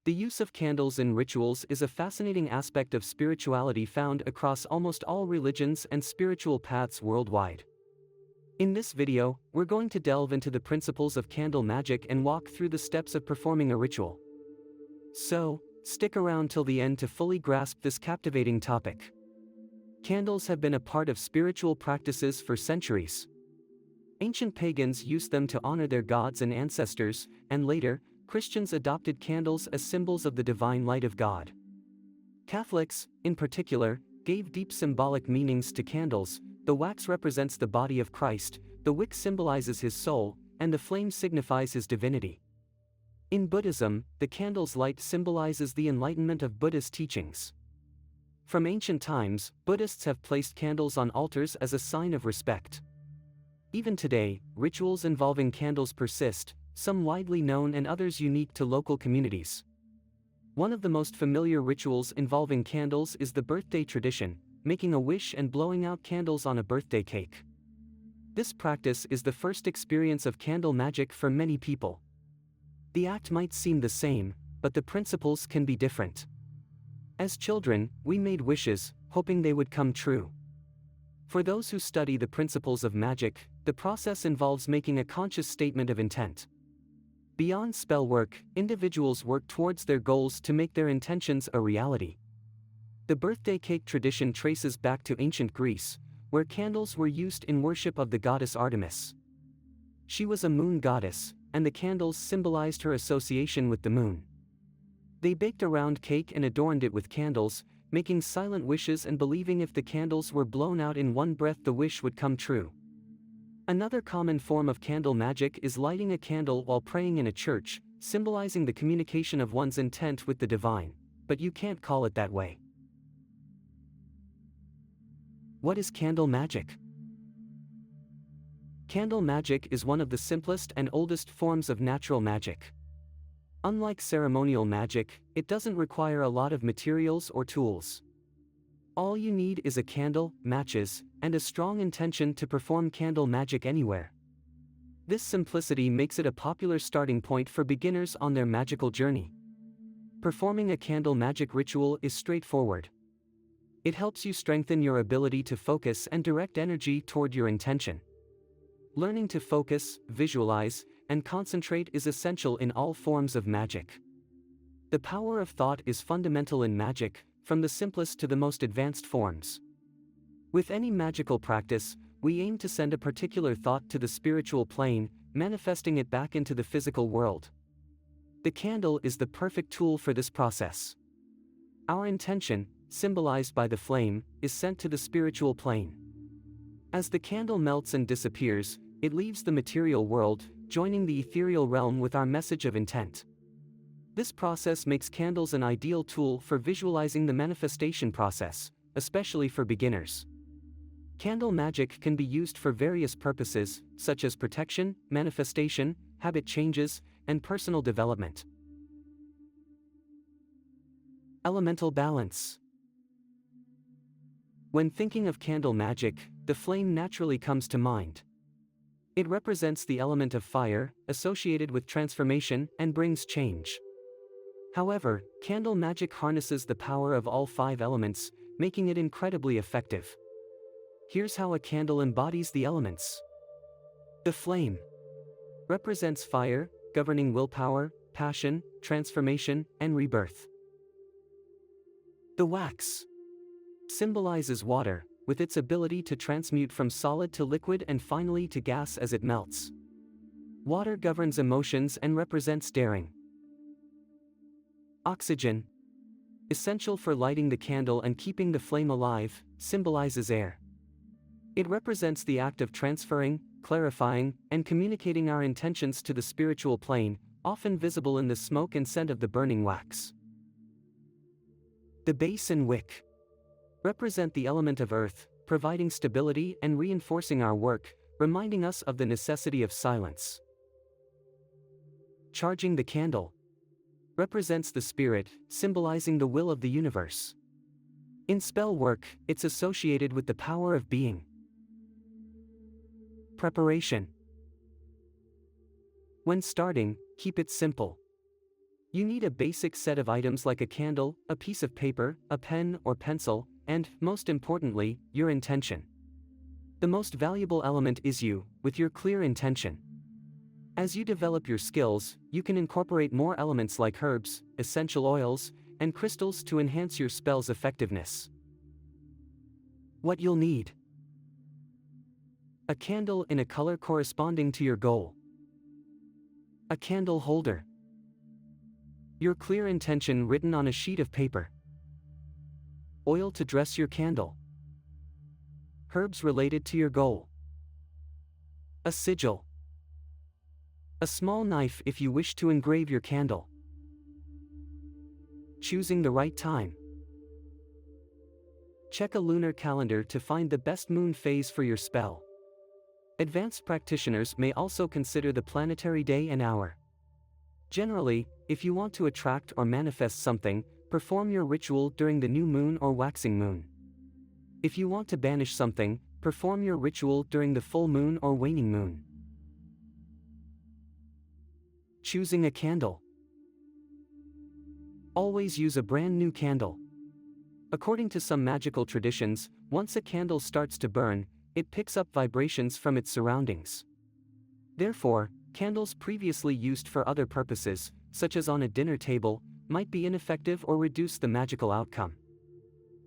The use of candles in rituals is a fascinating aspect of spirituality found across almost all religions and spiritual paths worldwide. In this video, we're going to delve into the principles of candle magic and walk through the steps of performing a ritual. So, stick around till the end to fully grasp this captivating topic. Candles have been a part of spiritual practices for centuries. Ancient pagans used them to honor their gods and ancestors, and later, Christians adopted candles as symbols of the divine light of God. Catholics, in particular, gave deep symbolic meanings to candles. The wax represents the body of Christ, the wick symbolizes his soul, and the flame signifies his divinity. In Buddhism, the candle's light symbolizes the enlightenment of Buddhist teachings. From ancient times, Buddhists have placed candles on altars as a sign of respect. Even today, rituals involving candles persist, some widely known and others unique to local communities. One of the most familiar rituals involving candles is the birthday tradition, making a wish and blowing out candles on a birthday cake. This practice is the first experience of candle magic for many people. The act might seem the same, but the principles can be different. As children, we made wishes, hoping they would come true. For those who study the principles of magic, the process involves making a conscious statement of intent. Beyond spell work, individuals work towards their goals to make their intentions a reality. The birthday cake tradition traces back to ancient Greece, where candles were used in worship of the goddess Artemis. She was a moon goddess, and the candles symbolized her association with the moon. They baked a round cake and adorned it with candles, making silent wishes and believing if the candles were blown out in one breath the wish would come true. Another common form of candle magic is lighting a candle while praying in a church, symbolizing the communication of one's intent with the divine, but you can't call it that way. What is candle magic? Candle magic is one of the simplest and oldest forms of natural magic. Unlike ceremonial magic, it doesn't require a lot of materials or tools. All you need is a candle, matches, and a strong intention to perform candle magic anywhere. This simplicity makes it a popular starting point for beginners on their magical journey. Performing a candle magic ritual is straightforward. It helps you strengthen your ability to focus and direct energy toward your intention. Learning to focus, visualize, and concentrate is essential in all forms of magic. The power of thought is fundamental in magic, from the simplest to the most advanced forms. With any magical practice, we aim to send a particular thought to the spiritual plane, manifesting it back into the physical world. The candle is the perfect tool for this process. Our intention, symbolized by the flame, is sent to the spiritual plane. As the candle melts and disappears, it leaves the material world, joining the ethereal realm with our message of intent. This process makes candles an ideal tool for visualizing the manifestation process, especially for beginners. Candle magic can be used for various purposes, such as protection, manifestation, habit changes, and personal development. Elemental balance. When thinking of candle magic, the flame naturally comes to mind. It represents the element of fire, associated with transformation, and brings change. However, candle magic harnesses the power of all 5 elements, making it incredibly effective. Here's how a candle embodies the elements. The flame represents fire, governing willpower, passion, transformation, and rebirth. The wax symbolizes water, with its ability to transmute from solid to liquid and finally to gas as it melts. Water governs emotions and represents daring. Oxygen, essential for lighting the candle and keeping the flame alive, symbolizes air. It represents the act of transferring, clarifying, and communicating our intentions to the spiritual plane, often visible in the smoke and scent of the burning wax. The base and wick represent the element of earth, providing stability and reinforcing our work, reminding us of the necessity of silence. Charging the candle represents the spirit, symbolizing the will of the universe. In spell work, it's associated with the power of being. Preparation. When starting, keep it simple. You need a basic set of items like a candle, a piece of paper, a pen or pencil, and, most importantly, your intention. The most valuable element is you, with your clear intention. As you develop your skills, you can incorporate more elements like herbs, essential oils, and crystals to enhance your spell's effectiveness. What you'll need: a candle in a color corresponding to your goal, a candle holder, your clear intention written on a sheet of paper, oil to dress your candle, herbs related to your goal, a sigil, a small knife if you wish to engrave your candle. Choosing the right time. Check a lunar calendar to find the best moon phase for your spell. Advanced practitioners may also consider the planetary day and hour. Generally, if you want to attract or manifest something, perform your ritual during the new moon or waxing moon. If you want to banish something, perform your ritual during the full moon or waning moon. Choosing a candle. Always use a brand new candle. According to some magical traditions, once a candle starts to burn, it picks up vibrations from its surroundings. Therefore, candles previously used for other purposes, such as on a dinner table, might be ineffective or reduce the magical outcome.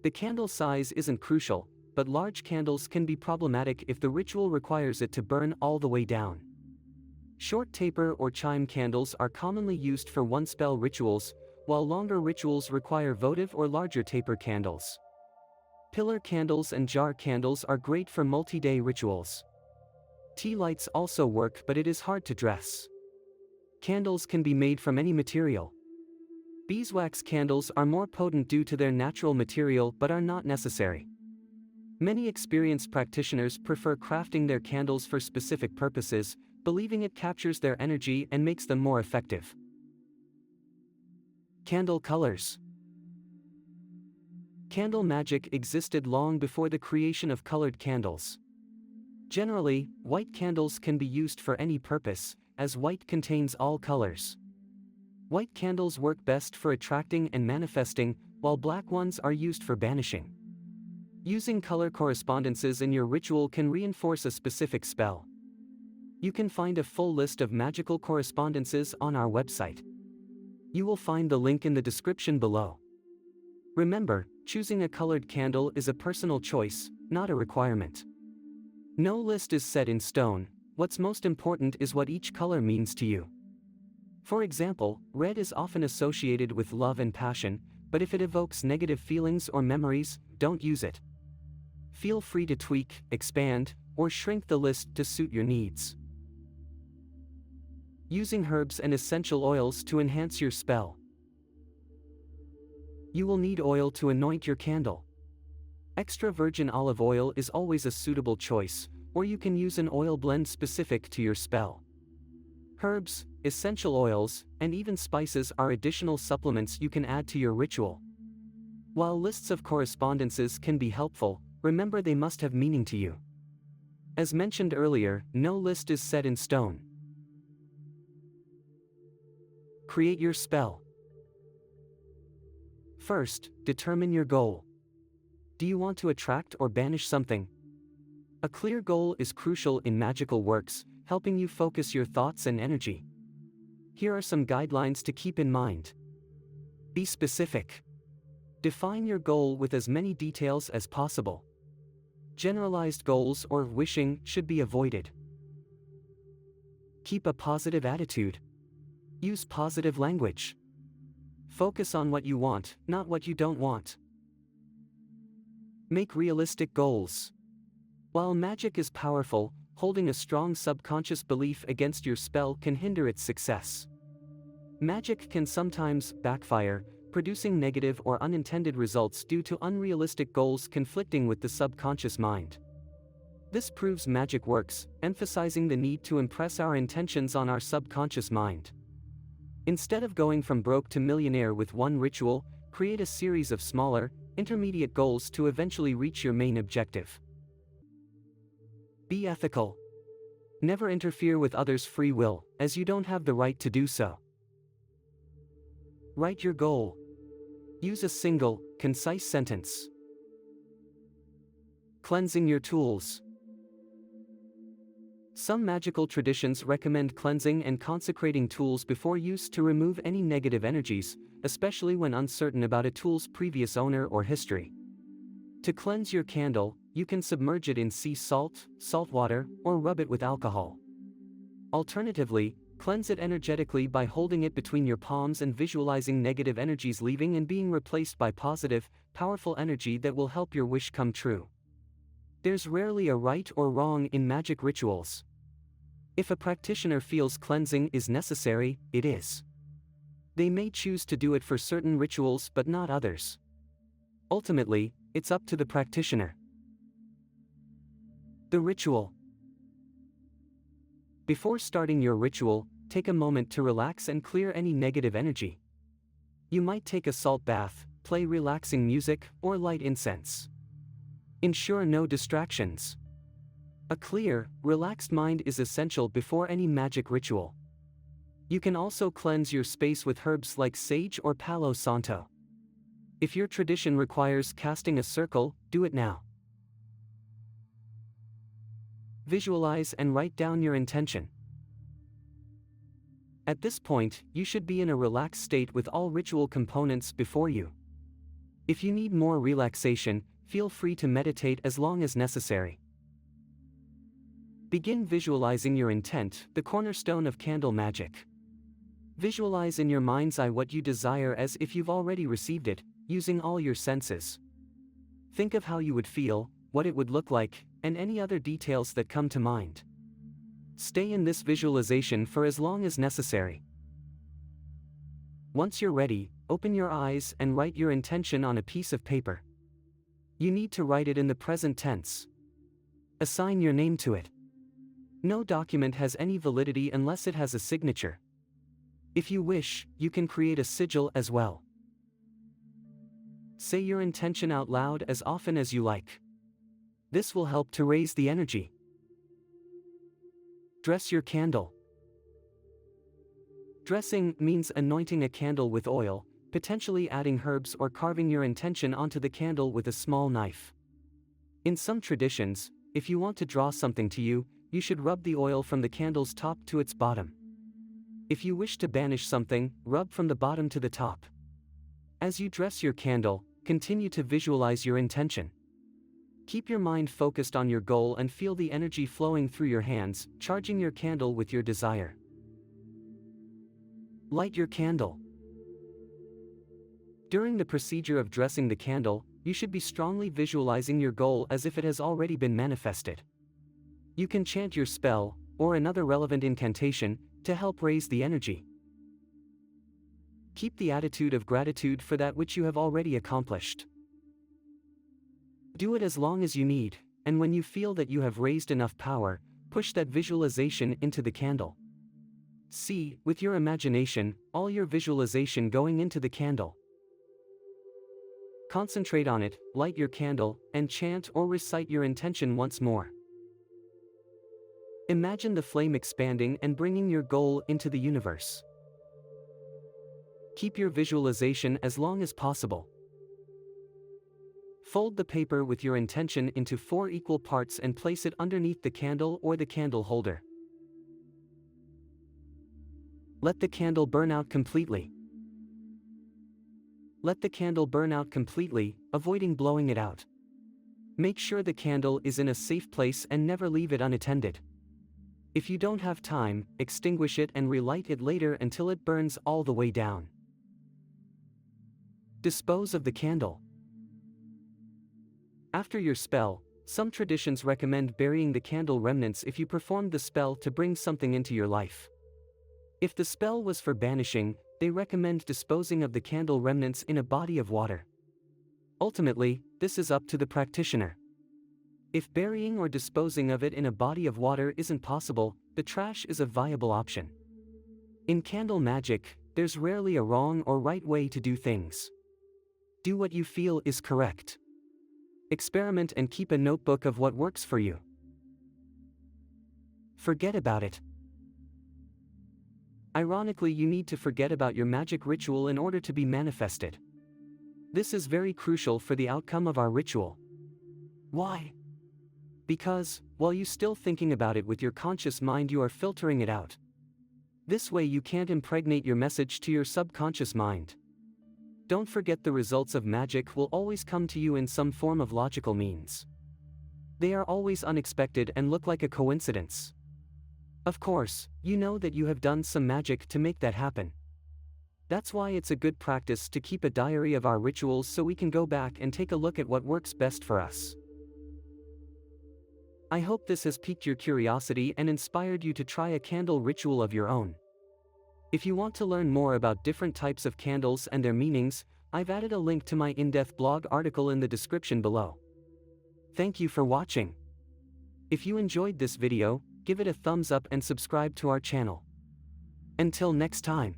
The candle size isn't crucial, but large candles can be problematic if the ritual requires it to burn all the way down. Short taper or chime candles are commonly used for one-spell rituals, while longer rituals require votive or larger taper candles. Pillar candles and jar candles are great for multi-day rituals. Tea lights also work, but it is hard to dress. Candles can be made from any material. Beeswax candles are more potent due to their natural material but are not necessary. Many experienced practitioners prefer crafting their candles for specific purposes, believing it captures their energy and makes them more effective. Candle colors. Candle magic existed long before the creation of colored candles. Generally, white candles can be used for any purpose, as white contains all colors. White candles work best for attracting and manifesting, while black ones are used for banishing. Using color correspondences in your ritual can reinforce a specific spell. You can find a full list of magical correspondences on our website. You will find the link in the description below. Remember, choosing a colored candle is a personal choice, not a requirement. No list is set in stone. What's most important is what each color means to you. For example, red is often associated with love and passion, but if it evokes negative feelings or memories, don't use it. Feel free to tweak, expand, or shrink the list to suit your needs. Using herbs and essential oils to enhance your spell. You will need oil to anoint your candle. Extra virgin olive oil is always a suitable choice, or you can use an oil blend specific to your spell. Herbs, essential oils, and even spices are additional supplements you can add to your ritual. While lists of correspondences can be helpful, remember they must have meaning to you. As mentioned earlier, no list is set in stone. Create your spell. First, determine your goal. Do you want to attract or banish something? A clear goal is crucial in magical works, helping you focus your thoughts and energy. Here are some guidelines to keep in mind. Be specific. Define your goal with as many details as possible. Generalized goals or wishing should be avoided. Keep a positive attitude. Use positive language. Focus on what you want, not what you don't want. Make realistic goals. While magic is powerful, holding a strong subconscious belief against your spell can hinder its success. Magic can sometimes backfire, producing negative or unintended results due to unrealistic goals conflicting with the subconscious mind. This proves magic works, emphasizing the need to impress our intentions on our subconscious mind. Instead of going from broke to millionaire with one ritual, create a series of smaller, intermediate goals to eventually reach your main objective. Be ethical. Never interfere with others' free will, as you don't have the right to do so. Write your goal. Use a single, concise sentence. Cleansing your tools. Some magical traditions recommend cleansing and consecrating tools before use to remove any negative energies, especially when uncertain about a tool's previous owner or history. To cleanse your candle, you can submerge it in sea salt, salt water, or rub it with alcohol. Alternatively, cleanse it energetically by holding it between your palms and visualizing negative energies leaving and being replaced by positive, powerful energy that will help your wish come true. There's rarely a right or wrong in magic rituals. If a practitioner feels cleansing is necessary, it is. They may choose to do it for certain rituals but not others. Ultimately, it's up to the practitioner. The ritual. Before starting your ritual, take a moment to relax and clear any negative energy. You might take a salt bath, play relaxing music, or light incense. Ensure no distractions. A clear, relaxed mind is essential before any magic ritual. You can also cleanse your space with herbs like sage or palo santo. If your tradition requires casting a circle, do it now. Visualize and write down your intention. At this point, you should be in a relaxed state with all ritual components before you. If you need more relaxation, feel free to meditate as long as necessary. Begin visualizing your intent, the cornerstone of candle magic. Visualize in your mind's eye what you desire as if you've already received it, using all your senses. Think of how you would feel, what it would look like, and any other details that come to mind. Stay in this visualization for as long as necessary. Once you're ready, open your eyes and write your intention on a piece of paper. You need to write it in the present tense. Assign your name to it. No document has any validity unless it has a signature. If you wish, you can create a sigil as well. Say your intention out loud as often as you like. This will help to raise the energy. Dress your candle. Dressing means anointing a candle with oil, potentially adding herbs or carving your intention onto the candle with a small knife. In some traditions, if you want to draw something to you, you should rub the oil from the candle's top to its bottom. If you wish to banish something, rub from the bottom to the top. As you dress your candle, continue to visualize your intention. Keep your mind focused on your goal and feel the energy flowing through your hands, charging your candle with your desire. Light your candle. During the procedure of dressing the candle, you should be strongly visualizing your goal as if it has already been manifested. You can chant your spell, or another relevant incantation, to help raise the energy. Keep the attitude of gratitude for that which you have already accomplished. Do it as long as you need, and when you feel that you have raised enough power, push that visualization into the candle. See, with your imagination, all your visualization going into the candle. Concentrate on it, light your candle, and chant or recite your intention once more. Imagine the flame expanding and bringing your goal into the universe. Keep your visualization as long as possible. Fold the paper with your intention into 4 equal parts and place it underneath the candle or the candle holder. Let the candle burn out completely. Let the candle burn out completely, avoiding blowing it out. Make sure the candle is in a safe place and never leave it unattended. If you don't have time, extinguish it and relight it later until it burns all the way down. Dispose of the candle. After your spell, some traditions recommend burying the candle remnants if you performed the spell to bring something into your life. If the spell was for banishing, they recommend disposing of the candle remnants in a body of water. Ultimately, this is up to the practitioner. If burying or disposing of it in a body of water isn't possible, the trash is a viable option. In candle magic, there's rarely a wrong or right way to do things. Do what you feel is correct. Experiment and keep a notebook of what works for you. Forget about it. Ironically, you need to forget about your magic ritual in order to be manifested. This is very crucial for the outcome of our ritual. Why? Because, while you're still thinking about it with your conscious mind, you are filtering it out. This way you can't impregnate your message to your subconscious mind. Don't forget, the results of magic will always come to you in some form of logical means. They are always unexpected and look like a coincidence. Of course, you know that you have done some magic to make that happen. That's why it's a good practice to keep a diary of our rituals so we can go back and take a look at what works best for us. I hope this has piqued your curiosity and inspired you to try a candle ritual of your own. If you want to learn more about different types of candles and their meanings, I've added a link to my in-depth blog article in the description below. Thank you for watching. If you enjoyed this video, give it a thumbs up and subscribe to our channel. Until next time.